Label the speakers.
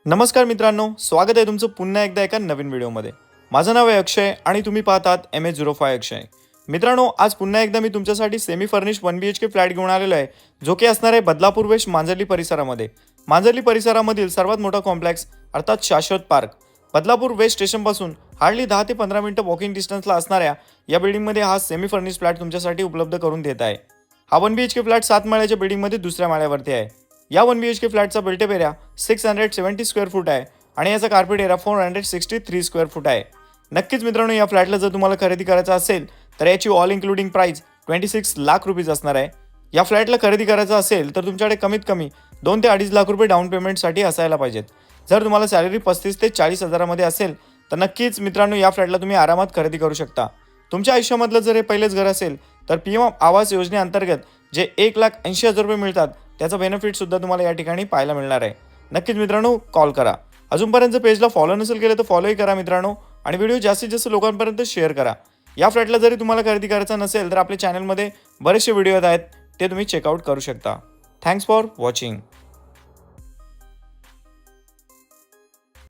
Speaker 1: नमस्कार मित्रांनो, स्वागत आहे तुमचं पुन्हा एकदा एका नवीन व्हिडिओमध्ये। माझं नाव आहे अक्षय आणि तुम्ही पाहतात MH05 अक्षय। मित्रांनो, आज पुन्हा एकदा मी तुमच्यासाठी सेमी फर्निश्ड 1 BHK फ्लॅट घेऊन आलेलो आहे, जो की असणार आहे बदलापूर वेस्ट मांजर्ली परिसरामध्ये। मांजर्ली परिसरामधील सर्वात मोठा कॉम्प्लेक्स अर्थात शाश्वत पार्क बदलापूर वेस्ट स्टेशनपासून हार्डली 10 ते 15 मिनिटं वॉकिंग डिस्टन्सला असणाऱ्या या बिल्डिंगमध्ये हा सेमी फर्निश्ड फ्लॅट तुमच्यासाठी उपलब्ध करून देत आहे। हा 1 BHK फ्लॅट 7 माळ्याच्या बिल्डिंगमध्ये दुसऱ्या माळ्यावरती आहे। या 1 BHK फ्लॅटचा बिल्टअप एरिया 670 स्क्वेअर फूट आहे आणि याचा कार्पेट एरिया 463 स्क्वेअर फूट आहे। नक्कीच मित्रांनो, या फ्लॅटला जर तुम्हाला खरेदी करायचा असेल तर याची all including price 26 lakh rupees असणार आहे। या फ्लॅटला खरेदी करायचा असेल तर तुमच्याकडे कमीत कमी 2 ते 2.5 लाख रुपये डाऊन पेमेंटसाठी असायला पाहिजेत। जर तुम्हाला सॅलरी 35 ते 40 हजारामध्ये असेल तर नक्कीच मित्रांनो, या फ्लॅटला तुम्ही आरामात खरेदी करू शकता। तुमच्या आयुष्यामधलं जर हे पहिलेच घर असेल तर PM आवास योजनेअंतर्गत जे 1,80,000 रुपये मिळतात त्याचा बेनिफिट सुद्धा तुम्हाला या ठिकाणी पाहायला मिळणार आहे। नक्कीच मित्रांनो, कॉल करा। अजूनपर्यंत पेजला फॉलो नसेल केलं तर फॉलोही करा मित्रांनो, आणि व्हिडिओ जास्तीत जास्त लोकांपर्यंत शेअर करा। या फ्लॅटला जरी तुम्हाला खरेदी करायचा नसेल तर आपल्या चॅनलमध्ये बरेचसे व्हिडिओ आहेत, ते तुम्ही चेकआउट करू शकता। Thanks for watching.